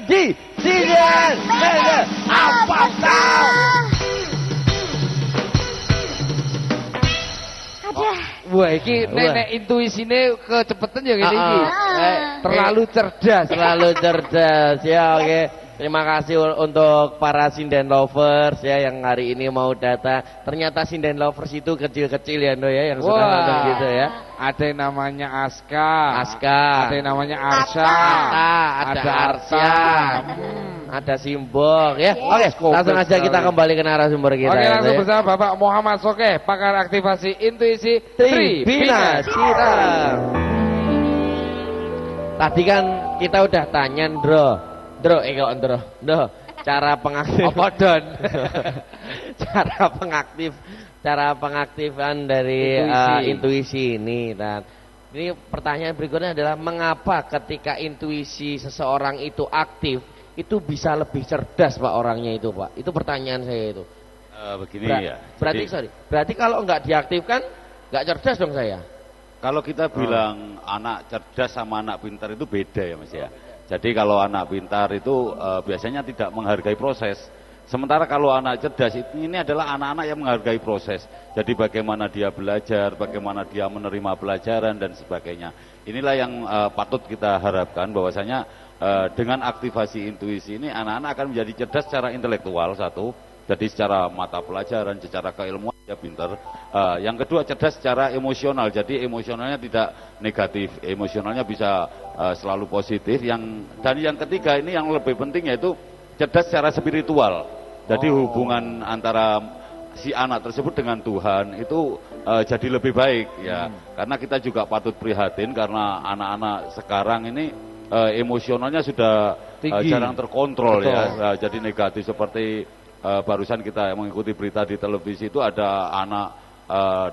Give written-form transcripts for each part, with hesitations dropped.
di Sinden Manager. Apa tahu? Wah, iki nek intuisine kecepetan ya ngene iki. Terlalu cerdas. Terlalu cerdas ya, oke. Terima kasih untuk para Sinden lovers ya yang hari ini mau datang. Ternyata Sinden lovers itu kecil-kecil ya Ndo ya yang suka nonton gitu ya. Ada yang namanya Aska. Aska. Ada yang namanya Arsha. Ada Arsya. Ada Simbok ya. Oke, langsung aja kita kembali ke narasumber kita. Oke, langsung ya. bersama Bapak Muhammad Sokeh, pakar aktivasi intuisi Tribina Cita. Tadi kan kita udah tanya Ndro, cara pengaktif apa Don? cara pengaktifan dari intuisi ini. Dan ini pertanyaan berikutnya adalah mengapa ketika intuisi seseorang itu aktif itu bisa lebih cerdas Pak orangnya itu Pak? Itu pertanyaan saya itu. Begini ya. Berarti kalau nggak diaktifkan nggak cerdas dong saya. Kalau kita bilang anak cerdas sama anak pintar itu beda ya Mas ya. Jadi kalau anak pintar itu biasanya tidak menghargai proses. Sementara kalau anak cerdas ini adalah anak-anak yang menghargai proses. Jadi bagaimana dia belajar, bagaimana dia menerima pelajaran dan sebagainya. Inilah yang patut kita harapkan bahwasanya dengan aktivasi intuisi ini anak-anak akan menjadi cerdas secara intelektual satu. Jadi secara mata pelajaran, secara keilmuan dia pintar. Yang kedua cerdas secara emosional. Jadi emosionalnya tidak negatif, emosionalnya bisa selalu positif. Dan yang ketiga ini yang lebih penting yaitu cerdas secara spiritual. Jadi hubungan antara si anak tersebut dengan Tuhan itu jadi lebih baik ya. Karena kita juga patut prihatin karena anak-anak sekarang ini emosionalnya sudah jarang terkontrol. Betul. Ya. Jadi negatif seperti barusan kita mengikuti berita di televisi itu ada anak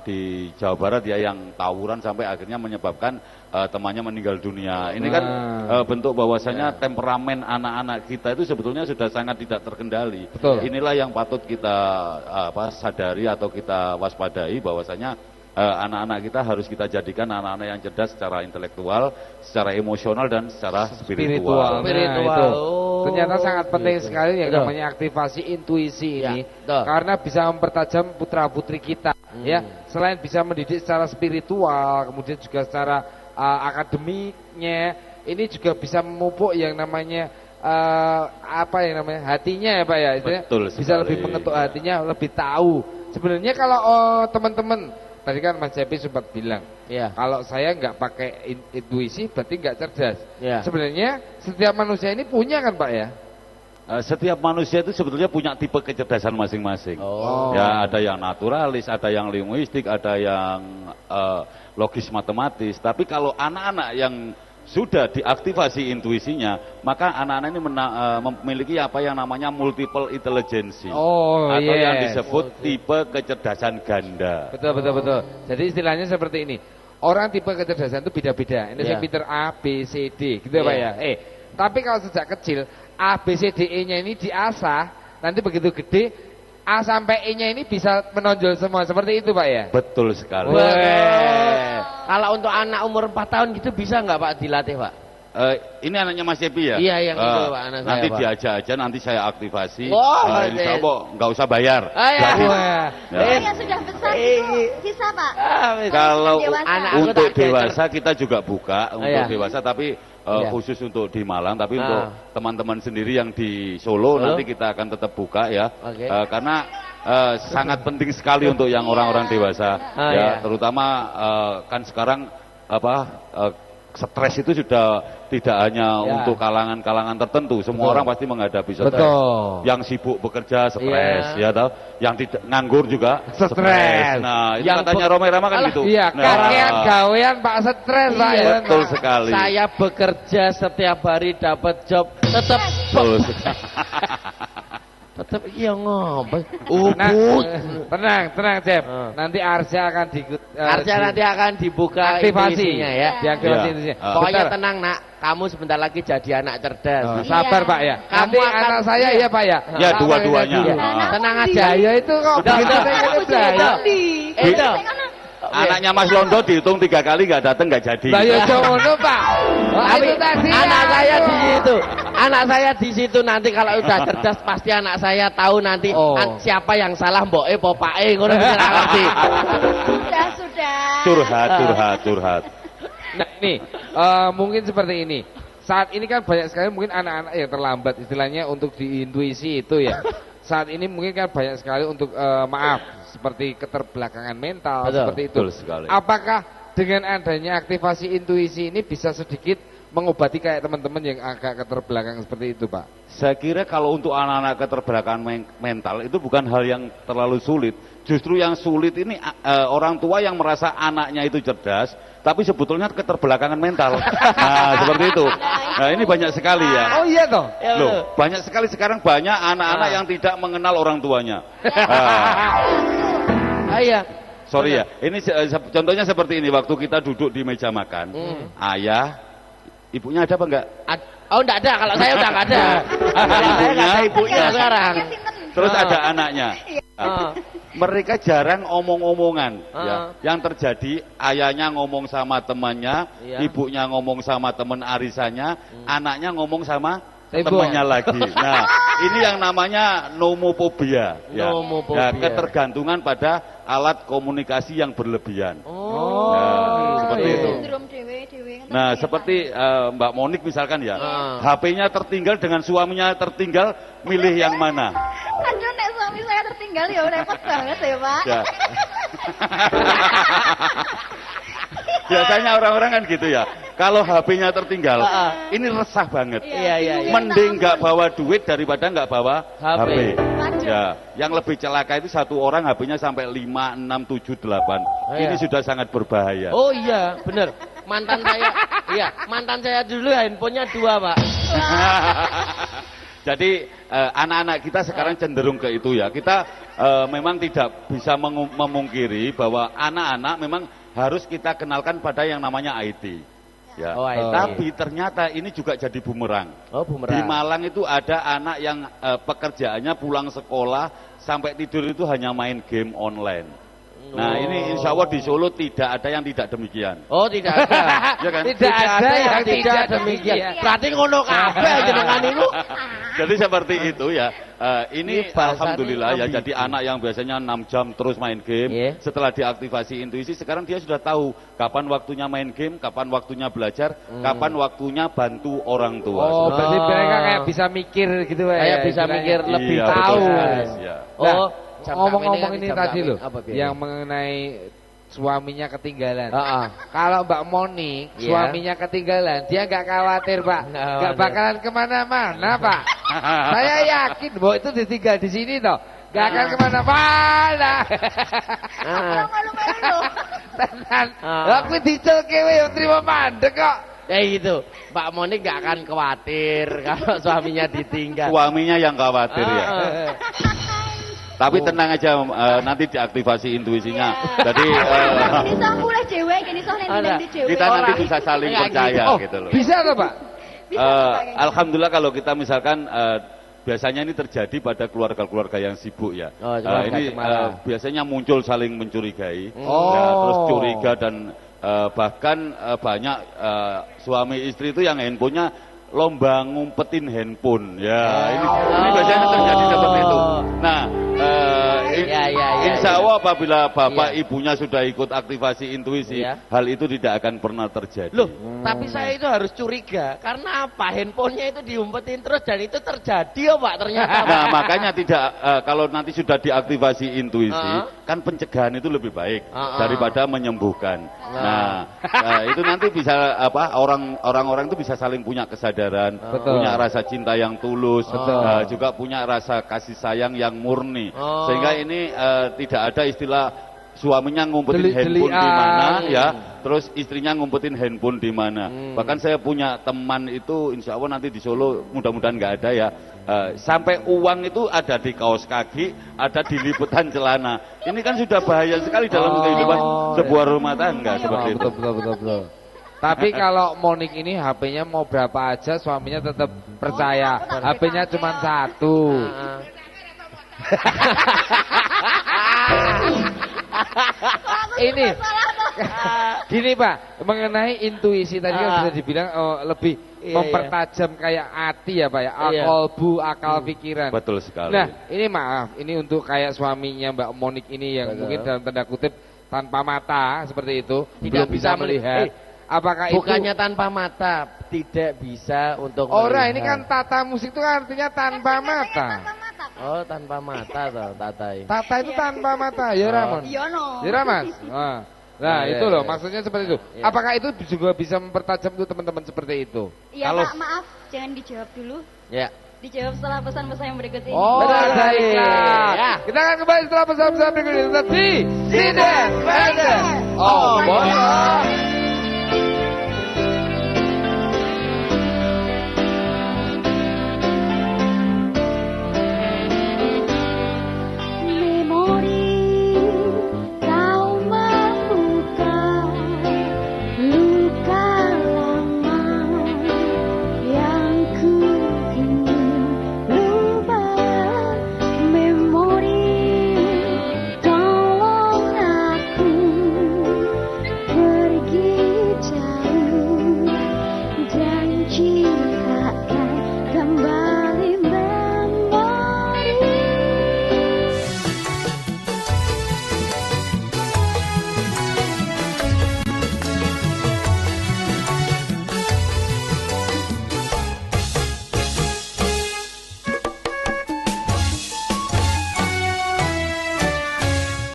di Jawa Barat ya yang tawuran sampai akhirnya menyebabkan temannya meninggal dunia. Ini kan bentuk bahwasanya temperamen anak-anak kita itu sebetulnya sudah sangat tidak terkendali. Betul. Inilah yang patut kita sadari atau kita waspadai bahwasanya anak-anak kita harus kita jadikan anak-anak yang cerdas secara intelektual, secara emosional dan secara spiritual. Itu. Ternyata sangat penting sekali yang namanya aktivasi intuisi ini, karena bisa mempertajam putra-putri kita, ya. Selain bisa mendidik secara spiritual, kemudian juga secara akademiknya, ini juga bisa memupuk yang namanya hatinya ya Pak ya. Betul sekali. Bisa lebih mengetuk hatinya, lebih tahu. Sebenarnya kalau teman-teman tadi kan Mas Cepi sempat bilang, kalau saya nggak pakai intuisi berarti nggak cerdas. Sebenarnya setiap manusia ini punya kan Pak ya? Setiap manusia itu sebetulnya punya tipe kecerdasan masing-masing. Ya, ada yang naturalis, ada yang linguistik, ada yang logis matematis. Tapi kalau anak-anak yang sudah diaktifasi intuisinya, maka anak-anak ini memiliki apa yang namanya multiple intelligence atau yang disebut tipe kecerdasan ganda. Betul. Jadi istilahnya seperti ini. Orang tipe kecerdasan itu beda-beda. Ini saya pinter A, B, C, D, gitu Pak ya. Tapi kalau sejak kecil A, B, C, D, E-nya ini diasah, nanti begitu gede A sampai E-nya ini bisa menonjol semua. Seperti itu Pak ya? Betul sekali. Kalau untuk anak umur 4 tahun gitu bisa nggak Pak dilatih Pak? Ini anaknya Mas Cepi ya? Iya yang itu Pak, anak nanti saya, diajak aja, nanti saya aktivasi. Insya Allah nggak usah bayar. Yang sudah besar itu bisa Pak? Kalau Anak untuk dewasa kita juga buka untuk dewasa, tapi khusus untuk di Malang. Tapi untuk teman-teman sendiri yang di Solo nanti kita akan tetap buka ya. Karena sangat penting sekali untuk yang orang-orang dewasa terutama kan sekarang stres itu sudah tidak hanya untuk kalangan-kalangan tertentu, semua orang pasti menghadapi stres. Yang sibuk bekerja stres, yang tidak nganggur juga stres. Nah, itu katanya Roma-Rama kan gitu. Iya, kakean gawean Pak stres Pak. Betul sekali. Saya bekerja setiap hari dapat job tetap tetap ngobrol. Tenang Cep. Nanti Arsya akan nanti akan dibuka aktivasinya ya. Diaktifasi intuisinya. Pokoknya tenang Nak, kamu sebentar lagi jadi anak cerdas. Sabar Pak ya. Nanti anak saya ya Pak ya. Ya dua-duanya. Tenang aja. Ya itu kok begitu saya itu. Anaknya Mas Londo dihitung 3 kali nggak datang nggak jadi. Lah ya ngono, Pak. Tapi anak saya di situ. Anak saya di situ nanti kalau udah cerdas pasti anak saya tahu nanti siapa yang salah mboke popake ngono bisa ngerti. Sudah. Curhat. Nah, nih, mungkin seperti ini. Saat ini kan banyak sekali mungkin anak-anak yang terlambat istilahnya untuk diintuisi itu ya. Saat ini mungkin kan banyak sekali untuk maaf seperti keterbelakangan mental. Betul, seperti itu. Apakah dengan adanya aktivasi intuisi ini bisa sedikit mengobati kayak teman-teman yang agak keterbelakangan seperti itu, Pak? Saya kira kalau untuk anak-anak keterbelakangan mental itu bukan hal yang terlalu sulit. Justru yang sulit ini orang tua yang merasa anaknya itu cerdas, tapi sebetulnya keterbelakangan mental. Nah, seperti itu. Nah, ini banyak sekali ya. Oh iya toh? Loh, banyak sekali sekarang banyak anak-anak yang tidak mengenal orang tuanya. Iya. Sorry ya, ini contohnya seperti ini. Waktu kita duduk di meja makan, ayah, ibunya ada apa enggak? Oh enggak ada, kalau saya udah enggak ada. Kalau saya enggak ada ibunya sekarang. Terus ada anaknya. Mereka jarang omong-omongan ya. Yang terjadi ayahnya ngomong sama temannya, ibunya ngomong sama teman arisannya, anaknya ngomong sama temannya lagi. Nah, ini yang namanya nomophobia ya. Ya, ketergantungan pada alat komunikasi yang berlebihan. Seperti itu. Nah, seperti Mbak Monik misalkan ya, HP-nya tertinggal dengan suaminya tertinggal, milih yang mana? Aduh, nek suami saya tertinggal ya repot banget ya, Pak. Ya. Biasanya orang-orang kan gitu ya. Kalau HP-nya tertinggal, ini resah banget. Iya. Mending nggak bawa duit daripada nggak bawa HP. Ya, yang lebih celaka itu satu orang HP-nya sampai 5, 6, 7, 8. Ini sudah sangat berbahaya. Oh iya, benar. Mantan saya dulu handphonenya 2, Pak. Jadi anak-anak kita sekarang cenderung ke itu ya. Kita memang tidak bisa memungkiri bahwa anak-anak memang harus kita kenalkan pada yang namanya IT. Ya. Tapi ternyata ini juga jadi bumerang. Di Malang itu ada anak yang pekerjaannya pulang sekolah sampai tidur itu hanya main game online. Nah, ini insya Allah di Solo tidak ada yang tidak demikian. Oh, tidak ada. Ya kan? Tidak ada yang tidak demikian. Berarti ngono kabeh jenengan niku. Jadi seperti itu ya. Ini alhamdulillah ya, jadi anak yang biasanya 6 jam terus main game, setelah diaktifasi intuisi sekarang dia sudah tahu kapan waktunya main game, kapan waktunya belajar, kapan waktunya bantu orang tua. Oh, berarti mereka kayak bisa mikir gitu ya. Kayak bisa mikir lebih iya, tahu. Nah, ngomong-ngomong ini tadi loh, yang mengenai suaminya ketinggalan. Kalau Mbak Monik suaminya ketinggalan, dia nggak khawatir, Pak. Nggak bakalan kemana-mana, Pak. Saya yakin bahwa itu ditinggal di sini toh, nggak akan kemana-mana. Malu-malu loh. Tenan. Aku dicelke wae terima mandek kok. Kayak gitu. Mbak Monik nggak akan khawatir kalau suaminya ditinggal. Suaminya yang khawatir ya. Tapi tenang aja, nanti diaktifasi intuisinya. Jadi kita nanti bisa saling percaya gitu loh. Bisa loh, Pak? Alhamdulillah kalau kita misalkan biasanya ini terjadi pada keluarga-keluarga yang sibuk ya. Ini biasanya muncul saling mencurigai, terus curiga dan bahkan banyak suami istri itu yang handphonenya lomba ngumpetin handphone ya. Ini biasanya terjadi seperti itu. Nah, insya Allah apabila bapak ibunya sudah ikut aktivasi intuisi, hal itu tidak akan pernah terjadi. Loh, tapi saya itu harus curiga karena apa? Handphonenya itu diumpetin terus dan itu terjadi ya, Pak, ternyata. Nah, makanya tidak kalau nanti sudah diaktifasi intuisi, kan pencegahan itu lebih baik daripada menyembuhkan. Nah, itu nanti bisa orang-orang itu bisa saling punya kesadaran, punya rasa cinta yang tulus, juga punya rasa kasih sayang yang murni. Sehingga ini tidak ada istilah suaminya ngumpetin handphone di mana ya, terus istrinya ngumpetin handphone di mana. Bahkan saya punya teman itu insya Allah nanti di Solo mudah-mudahan nggak ada ya, sampai uang itu ada di kaos kaki, ada di liputan celana. Ini kan sudah bahaya sekali dalam kehidupan sebuah rumah tangga seperti itu. Betul. Tapi kalau Monik ini HP-nya mau berapa aja suaminya tetap percaya. HP-nya cuma 1. Ini Gini Pak, mengenai intuisi tadi kan bisa dibilang lebih mempertajam kayak hati ya Pak ya, kolbu, akal pikiran. Betul sekali. Nah ini maaf, ini untuk kayak suaminya Mbak Monik ini yang mungkin dalam tanda kutip tanpa mata seperti itu, tidak belum bisa melihat. Apakah bukannya itu tanpa mata, tidak bisa untuk melihat. Ini kan tata musik itu artinya tanpa mata. Oh, tanpa mata toh, tata. Tata itu tanpa mata, ya Ramon. Iya no. Ya Mas. Nah, itu loh maksudnya seperti itu. Apakah itu juga bisa mempertajam tuh teman-teman seperti itu? Iya Pak, maaf, jangan dijawab dulu. Ya. Dijawab setelah pesan-pesan yang berikut ini. Oh, baiklah. Kita akan kembali setelah pesan-pesan berikut ini. Tetap di Sinden Random. Oh, boy.